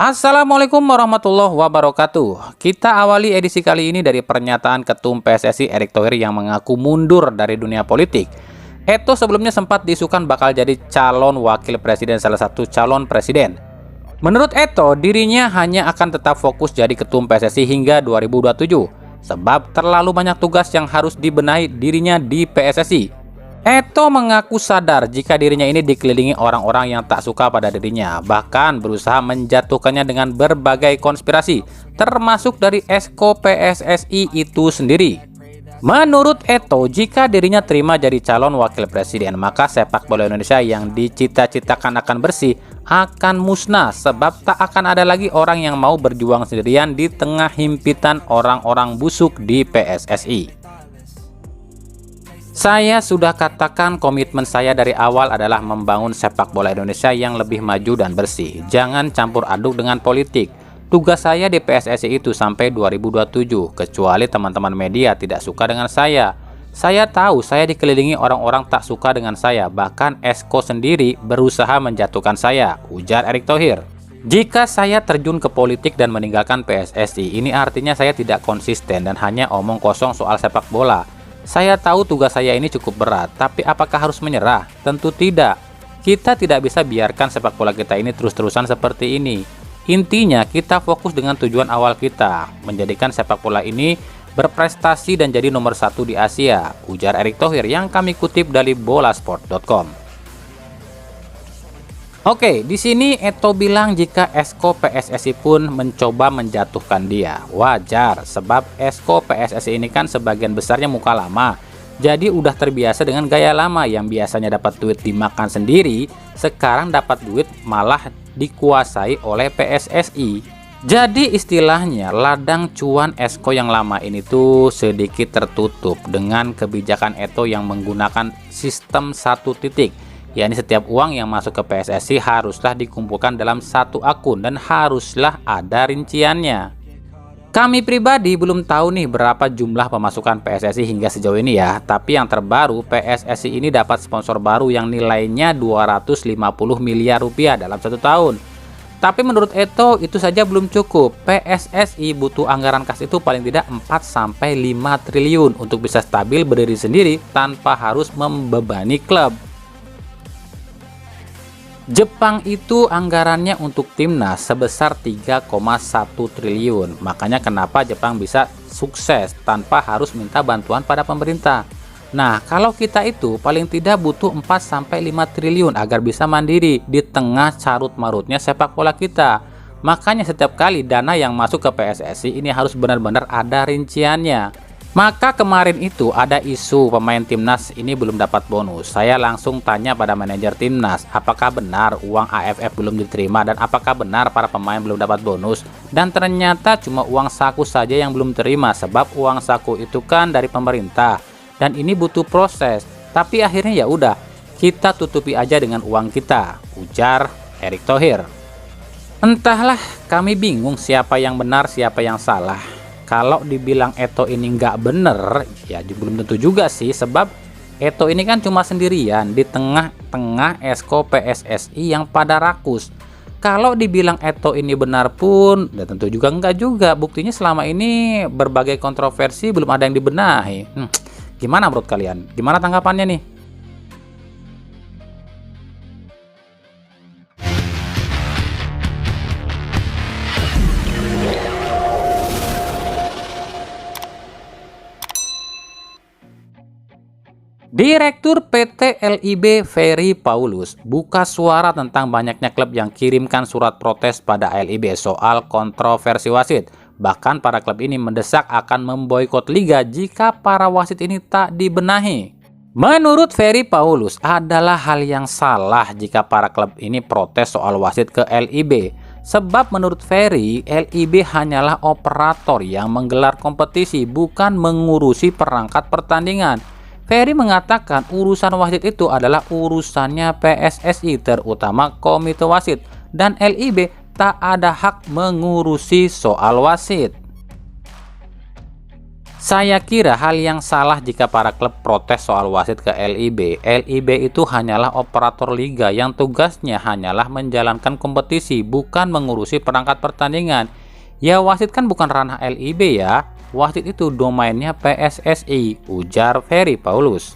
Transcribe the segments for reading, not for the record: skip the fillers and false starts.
Assalamualaikum warahmatullahi wabarakatuh. Kita awali edisi kali ini dari pernyataan Ketum PSSI Erick Thohir yang mengaku mundur dari dunia politik. Eto sebelumnya sempat diisukan bakal jadi calon wakil presiden salah satu calon presiden. Menurut Eto, dirinya hanya akan tetap fokus jadi Ketum PSSI hingga 2027, sebab terlalu banyak tugas yang harus dibenahi dirinya di PSSI. Eto mengaku sadar jika dirinya ini dikelilingi orang-orang yang tak suka pada dirinya, bahkan berusaha menjatuhkannya dengan berbagai konspirasi, termasuk dari Esko PSSI itu sendiri. Menurut Eto, jika dirinya terima jadi calon wakil presiden, maka sepak bola Indonesia yang dicita-citakan akan bersih akan musnah, sebab tak akan ada lagi orang yang mau berjuang sendirian di tengah himpitan orang-orang busuk di PSSI. Saya sudah katakan komitmen saya dari awal adalah membangun sepak bola Indonesia yang lebih maju dan bersih. Jangan campur aduk dengan politik. Tugas saya di PSSI itu sampai 2027, kecuali teman-teman media tidak suka dengan saya. Saya tahu saya dikelilingi orang-orang tak suka dengan saya, bahkan Esko sendiri berusaha menjatuhkan saya, ujar Erick Thohir. Jika saya terjun ke politik dan meninggalkan PSSI, ini artinya saya tidak konsisten dan hanya omong kosong soal sepak bola. Saya tahu tugas saya ini cukup berat, tapi apakah harus menyerah? Tentu tidak. Kita tidak bisa biarkan sepak bola kita ini terus-terusan seperti ini. Intinya, kita fokus dengan tujuan awal kita, menjadikan sepak bola ini berprestasi dan jadi nomor 1 di Asia, ujar Erick Thohir yang kami kutip dari bolasport.com. Oke, di sini Eto bilang jika Esko PSSI pun mencoba menjatuhkan dia. Wajar, sebab Esko PSSI ini kan sebagian besarnya muka lama. Jadi udah terbiasa dengan gaya lama yang biasanya dapat duit dimakan sendiri, sekarang dapat duit malah dikuasai oleh PSSI. Jadi istilahnya ladang cuan Esko yang lama ini tuh sedikit tertutup dengan kebijakan Eto yang menggunakan sistem satu titik. Yakni setiap uang yang masuk ke PSSI haruslah dikumpulkan dalam satu akun dan haruslah ada rinciannya. Kami pribadi belum tahu nih berapa jumlah pemasukan PSSI hingga sejauh ini ya, tapi yang terbaru PSSI ini dapat sponsor baru yang nilainya 250 miliar rupiah dalam 1 tahun. Tapi menurut Eto itu saja belum cukup. PSSI butuh anggaran kas itu paling tidak 4-5 triliun untuk bisa stabil berdiri sendiri tanpa harus membebani klub. Jepang itu anggarannya untuk timnas sebesar 3,1 triliun. Makanya kenapa Jepang bisa sukses tanpa harus minta bantuan pada pemerintah. Nah, kalau kita itu paling tidak butuh 4-5 triliun agar bisa mandiri di tengah carut-marutnya sepak bola kita. Makanya setiap kali dana yang masuk ke PSSI ini harus benar-benar ada rinciannya. Maka kemarin itu ada isu pemain timnas ini belum dapat bonus. Saya langsung tanya pada manajer timnas, apakah benar uang AFF belum diterima dan apakah benar para pemain belum dapat bonus? Dan ternyata cuma uang saku saja yang belum terima, sebab uang saku itu kan dari pemerintah dan ini butuh proses. Tapi akhirnya ya udah, kita tutupi aja dengan uang kita, ujar Erick Thohir. Entahlah, kami bingung siapa yang benar siapa yang salah. Kalau dibilang Eto ini nggak bener, ya belum tentu juga sih, sebab Eto ini kan cuma sendirian di tengah-tengah Esko PSSI yang pada rakus. Kalau dibilang Eto ini benar pun, ya tentu juga enggak juga. Buktinya selama ini berbagai kontroversi belum ada yang dibenahi. Gimana menurut kalian? Gimana tanggapannya nih? Direktur PT LIB Ferry Paulus buka suara tentang banyaknya klub yang kirimkan surat protes pada LIB soal kontroversi wasit. Bahkan para klub ini mendesak akan memboikot liga jika para wasit ini tak dibenahi. Menurut Ferry Paulus adalah hal yang salah jika para klub ini protes soal wasit ke LIB. Sebab menurut Ferry, LIB hanyalah operator yang menggelar kompetisi, bukan mengurusi perangkat pertandingan. Ferry mengatakan urusan wasit itu adalah urusannya PSSI, terutama komite wasit, dan LIB tak ada hak mengurusi soal wasit. Saya kira hal yang salah jika para klub protes soal wasit ke LIB. LIB itu hanyalah operator liga yang tugasnya hanyalah menjalankan kompetisi, bukan mengurusi perangkat pertandingan. Ya, wasit kan bukan ranah LIB ya. Wasit itu domainnya PSSI, ujar Ferry Paulus.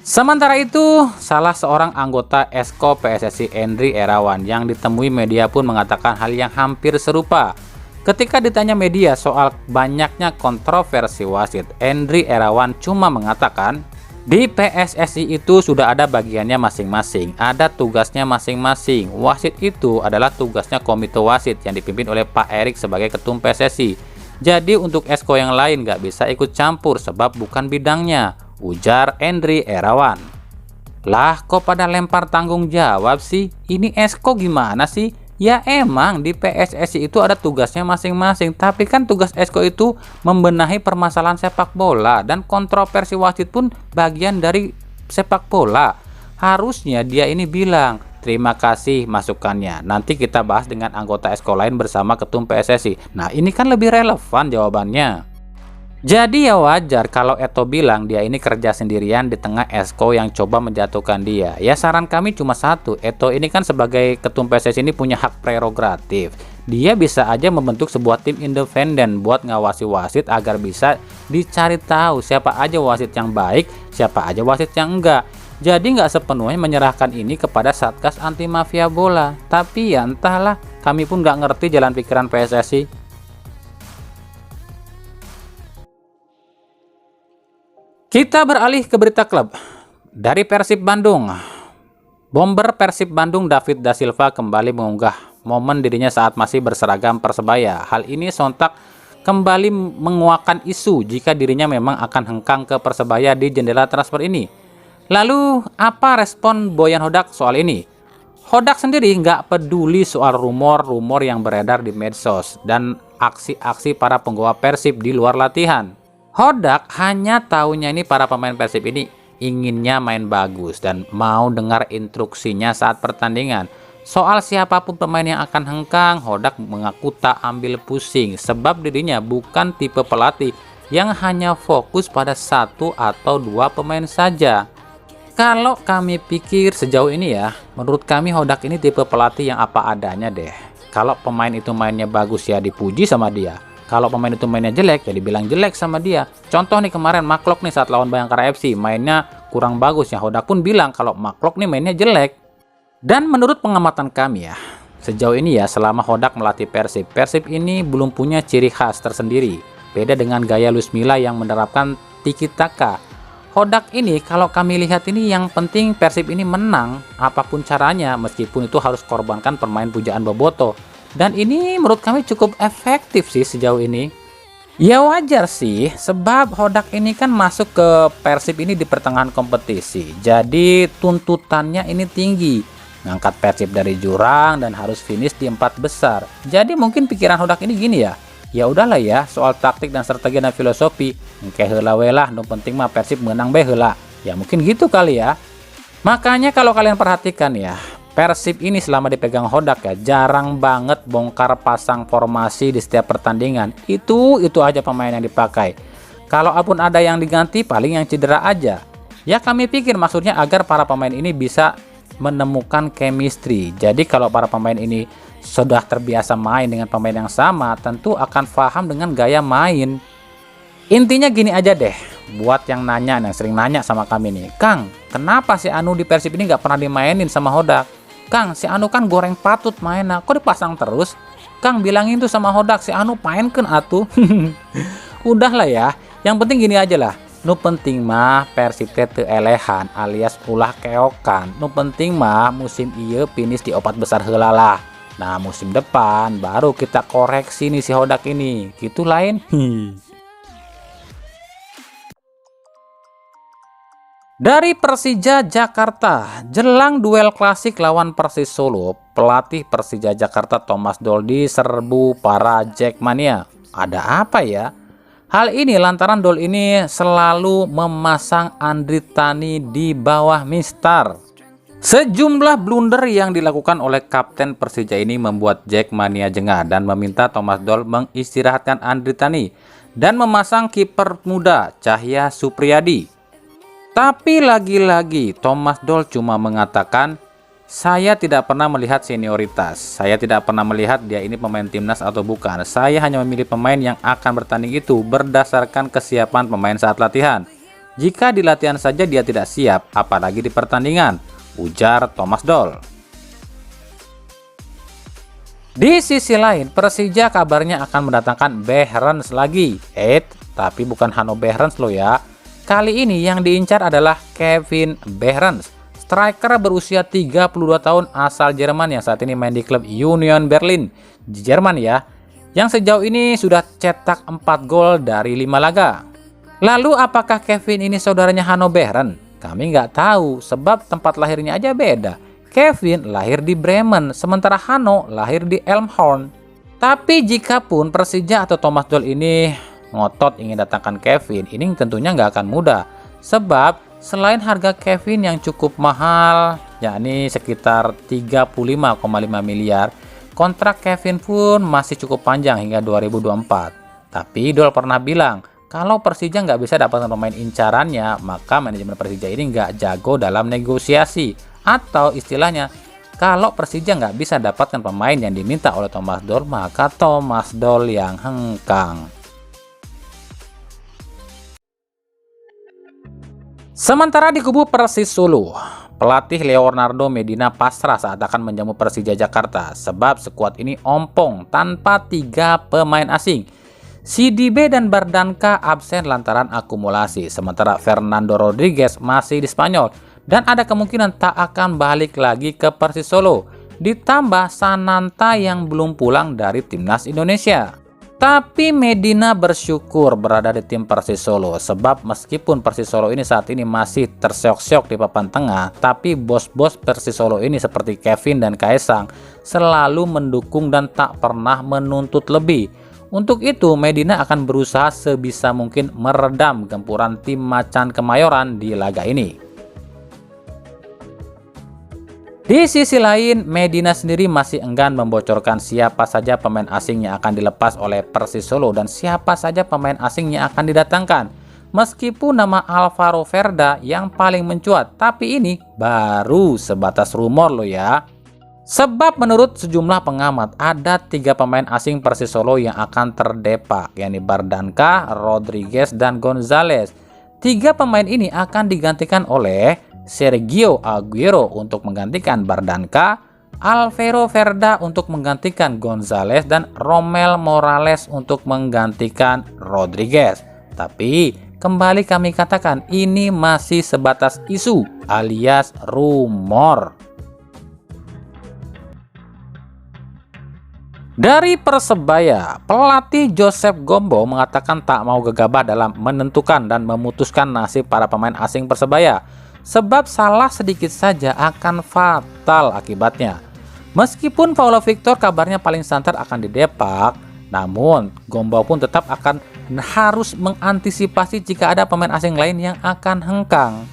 Sementara itu, salah seorang anggota Esko PSSI Endri Erawan yang ditemui media pun mengatakan hal yang hampir serupa. Ketika ditanya media soal banyaknya kontroversi wasit, Endri Erawan cuma mengatakan, di PSSI itu sudah ada bagiannya masing-masing, ada tugasnya masing-masing. Wasit itu adalah tugasnya komite wasit yang dipimpin oleh Pak Erik sebagai ketum PSSI. Jadi untuk Esko yang lain nggak bisa ikut campur sebab bukan bidangnya, ujar Endri Erawan. Lah kok pada lempar tanggung jawab sih? Ini Esko gimana sih? Ya emang di PSSI itu ada tugasnya masing-masing, tapi kan tugas Esko itu membenahi permasalahan sepak bola, dan kontroversi wasit pun bagian dari sepak bola. Harusnya dia ini bilang, terima kasih masukannya, nanti kita bahas dengan anggota Esko lain bersama ketum PSSI. Nah ini kan lebih relevan jawabannya. Jadi ya wajar kalau Eto bilang dia ini kerja sendirian di tengah Esko yang coba menjatuhkan dia. Ya saran kami cuma satu, Eto ini kan sebagai ketum PSSI ini punya hak prerogatif. Dia bisa aja membentuk sebuah tim independen buat ngawasi wasit agar bisa dicari tahu siapa aja wasit yang baik, siapa aja wasit yang enggak. Jadi nggak sepenuhnya menyerahkan ini kepada Satgas Anti Mafia Bola. Tapi ya entahlah, kami pun nggak ngerti jalan pikiran PSSI. Kita beralih ke berita klub. Dari Persib Bandung, bomber Persib Bandung David Da Silva kembali mengunggah momen dirinya saat masih berseragam Persebaya. Hal ini sontak kembali menguakkan isu jika dirinya memang akan hengkang ke Persebaya di jendela transfer ini. Lalu apa respon Boyan Hodak soal ini? Hodak sendiri nggak peduli soal rumor-rumor yang beredar di medsos dan aksi-aksi para penggawa Persib di luar latihan. Hodak hanya taunya ini para pemain Persib ini inginnya main bagus dan mau dengar instruksinya saat pertandingan. Soal siapapun pemain yang akan hengkang, Hodak mengaku tak ambil pusing sebab dirinya bukan tipe pelatih yang hanya fokus pada satu atau dua pemain saja. Kalau kami pikir sejauh ini ya, menurut kami Hodak ini tipe pelatih yang apa adanya deh. Kalau pemain itu mainnya bagus ya dipuji sama dia. Kalau pemain itu mainnya jelek, ya dibilang jelek sama dia. Contoh nih kemarin Maklok nih saat lawan Bayangkara FC, mainnya kurang bagus ya. Hodak pun bilang kalau Maklok nih mainnya jelek. Dan menurut pengamatan kami ya, sejauh ini ya selama Hodak melatih Persib, Persib ini belum punya ciri khas tersendiri. Beda dengan gaya Luis Milla yang menerapkan tiki taka. Hodak ini kalau kami lihat ini yang penting Persib ini menang apapun caranya, meskipun itu harus korbankan permain pujaan Boboto. Dan ini menurut kami cukup efektif sih sejauh ini. Ya wajar sih, sebab Hodak ini kan masuk ke Persib ini di pertengahan kompetisi. Jadi tuntutannya ini tinggi. Ngangkat Persib dari jurang dan harus finish di 4 besar. Jadi mungkin pikiran Hodak ini gini ya. Ya udahlah ya, soal taktik dan strategi dan filosofi. Engke heula we lah, nu penting mah Persib menang be heula. Ya mungkin gitu kali ya. Makanya kalau kalian perhatikan ya, Persib ini selama dipegang Hodak ya jarang banget bongkar pasang formasi di setiap pertandingan. Itu aja pemain yang dipakai. Kalaupun ada yang diganti paling yang cedera aja. Ya kami pikir maksudnya agar para pemain ini bisa menemukan chemistry. Jadi kalau para pemain ini sudah terbiasa main dengan pemain yang sama, tentu akan paham dengan gaya main. Intinya gini aja deh, buat yang nanya, yang sering nanya sama kami nih, Kang, kenapa si Anu di Persib ini nggak pernah dimainin sama Hodak? Kang, si Anu kan goreng patut mainnya, kok dipasang terus? Kang, bilangin tuh sama Hodak, si Anu mainkan atuh. Udahlah ya, yang penting gini aja lah. Nu penting mah Persib teu elehan alias ulah keokan. Nu penting mah musim ieu finish di 4 besar heula lah. Nah, musim depan baru kita koreksi nih si Hodak ini. Gitu lain. Dari Persija Jakarta, jelang duel klasik lawan Persis Solo, pelatih Persija Jakarta Thomas Doll diserbu para Jackmania. Ada apa ya? Hal ini lantaran Doll ini selalu memasang Andri Tani di bawah Mister. Sejumlah blunder yang dilakukan oleh kapten Persija ini membuat Jackmania jengah dan meminta Thomas Doll mengistirahatkan Andri Tani dan memasang kiper muda Cahya Supriyadi. Tapi lagi-lagi Thomas Doll cuma mengatakan, "Saya tidak pernah melihat senioritas. Saya tidak pernah melihat dia ini pemain timnas atau bukan. Saya hanya memilih pemain yang akan bertanding itu berdasarkan kesiapan pemain saat latihan. Jika di latihan saja dia tidak siap, apalagi di pertandingan," ujar Thomas Doll. Di sisi lain, Persija kabarnya akan mendatangkan Behrens lagi. Tapi bukan Hanno Behrens loh ya. Kali ini yang diincar adalah Kevin Behrens, striker berusia 32 tahun asal Jerman yang saat ini main di klub Union Berlin di Jerman ya, yang sejauh ini sudah cetak 4 gol dari 5 laga. Lalu apakah Kevin ini saudaranya Hanno Behrens? Kami nggak tahu, sebab tempat lahirnya aja beda. Kevin lahir di Bremen, sementara Hanno lahir di Elmhorn. Tapi jikapun Persija atau Thomas Doll ini ngotot ingin datangkan Kevin, ini tentunya nggak akan mudah. Sebab selain harga Kevin yang cukup mahal, yakni sekitar 35,5 miliar, kontrak Kevin pun masih cukup panjang hingga 2024. Tapi Doll pernah bilang, kalau Persija nggak bisa dapatkan pemain incarannya, maka manajemen Persija ini nggak jago dalam negosiasi. Atau istilahnya, kalau Persija nggak bisa dapatkan pemain yang diminta oleh Thomas Doll, maka Thomas Doll yang hengkang. Sementara di kubu Persis Solo, pelatih Leonardo Medina pasrah saat akan menjamu Persija Jakarta. Sebab skuad ini ompong tanpa 3 pemain asing. CDB dan Bardanka absen lantaran akumulasi, sementara Fernando Rodriguez masih di Spanyol dan ada kemungkinan tak akan balik lagi ke Persis Solo. Ditambah Sananta yang belum pulang dari timnas Indonesia. Tapi Medina bersyukur berada di tim Persis Solo, sebab meskipun Persis Solo ini saat ini masih terseok-seok di papan tengah, tapi bos-bos Persis Solo ini seperti Kevin dan Kaisang selalu mendukung dan tak pernah menuntut lebih. Untuk itu, Medina akan berusaha sebisa mungkin meredam gempuran tim Macan Kemayoran di laga ini. Di sisi lain, Medina sendiri masih enggan membocorkan siapa saja pemain asing yang akan dilepas oleh Persis Solo dan siapa saja pemain asing yang akan didatangkan. Meskipun nama Alvaro Verda yang paling mencuat, tapi ini baru sebatas rumor loh ya. Sebab menurut sejumlah pengamat, ada 3 pemain asing Persis Solo yang akan terdepak, yakni Bardanka, Rodriguez, dan Gonzalez. 3 pemain ini akan digantikan oleh Sergio Aguero untuk menggantikan Bardanka, Alvaro Verda untuk menggantikan Gonzalez, dan Romel Morales untuk menggantikan Rodriguez. Tapi kembali kami katakan, ini masih sebatas isu alias rumor. Dari Persebaya, pelatih Joseph Gombo mengatakan tak mau gegabah dalam menentukan dan memutuskan nasib para pemain asing Persebaya, sebab salah sedikit saja akan fatal akibatnya. Meskipun Paulo Victor kabarnya paling santer akan didepak, namun Gombo pun tetap akan harus mengantisipasi jika ada pemain asing lain yang akan hengkang.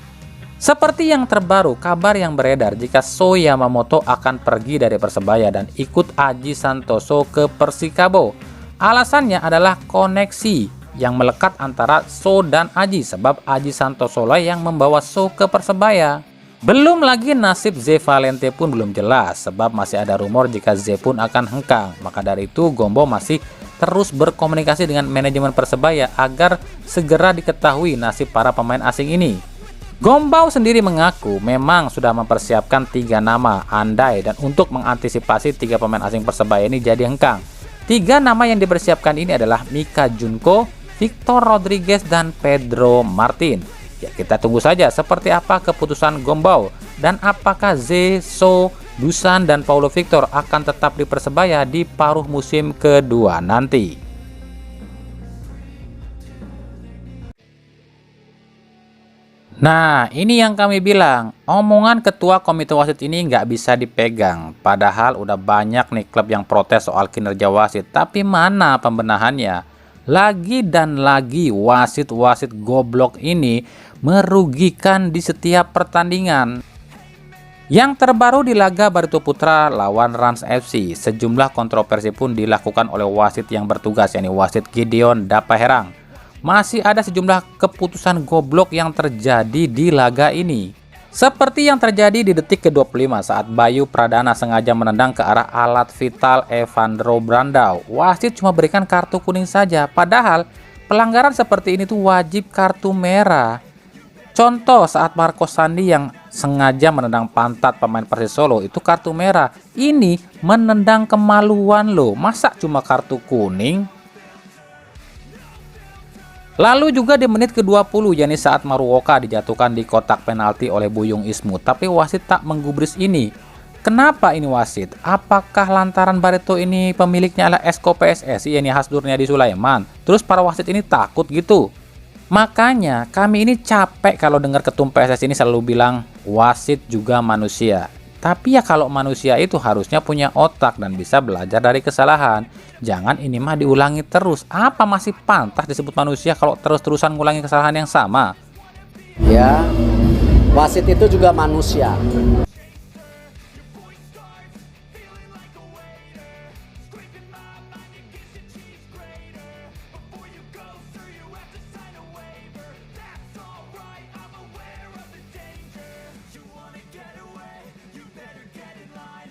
Seperti yang terbaru, kabar yang beredar jika So Yamamoto akan pergi dari Persebaya dan ikut Aji Santoso ke Persikabo. Alasannya adalah koneksi yang melekat antara So dan Aji, sebab Aji Santoso lah yang membawa So ke Persebaya. Belum lagi nasib Ze Valente pun belum jelas, sebab masih ada rumor jika Ze pun akan hengkang. Maka dari itu Gombo masih terus berkomunikasi dengan manajemen Persebaya agar segera diketahui nasib para pemain asing ini. Gombau sendiri mengaku memang sudah mempersiapkan 3 nama andai dan untuk mengantisipasi 3 pemain asing Persebaya ini jadi hengkang. 3 nama yang dipersiapkan ini adalah Mika Junko, Victor Rodriguez, dan Pedro Martin. Ya, kita tunggu saja seperti apa keputusan Gombau dan apakah Ze, So, Dusan, dan Paulo Victor akan tetap di Persebaya di paruh musim kedua nanti. Nah, ini yang kami bilang, omongan ketua komite wasit ini nggak bisa dipegang. Padahal udah banyak nih klub yang protes soal kinerja wasit, tapi mana pembenahannya? Lagi dan lagi wasit-wasit goblok ini merugikan di setiap pertandingan. Yang terbaru di laga Barito Putra lawan Rans FC, sejumlah kontroversi pun dilakukan oleh wasit yang bertugas, yakni wasit Gideon Dapaherang. Masih ada sejumlah keputusan goblok yang terjadi di laga ini. Seperti yang terjadi di detik ke-25 saat Bayu Pradana sengaja menendang ke arah alat vital Evandro Brandao. Wasit cuma berikan kartu kuning saja, padahal pelanggaran seperti ini tuh wajib kartu merah. Contoh saat Marco Sandi yang sengaja menendang pantat pemain Persis Solo itu kartu merah. Ini menendang kemaluan loh, masa cuma kartu kuning? Lalu juga di menit ke-20, yakni saat Maruoka dijatuhkan di kotak penalti oleh Buyung Ismu, tapi wasit tak menggubris ini. Kenapa ini wasit? Apakah lantaran Barito ini pemiliknya adalah Esko PSSI, yakni Hasdurniadi Sulaiman? Terus para wasit ini takut gitu? Makanya kami ini capek kalau dengar ketum PSSI ini selalu bilang wasit juga manusia. Tapi ya kalau manusia itu harusnya punya otak dan bisa belajar dari kesalahan. Jangan ini mah diulangi terus. Apa masih pantas disebut manusia kalau terus-terusan ngulangi kesalahan yang sama? Ya, wasit itu juga manusia.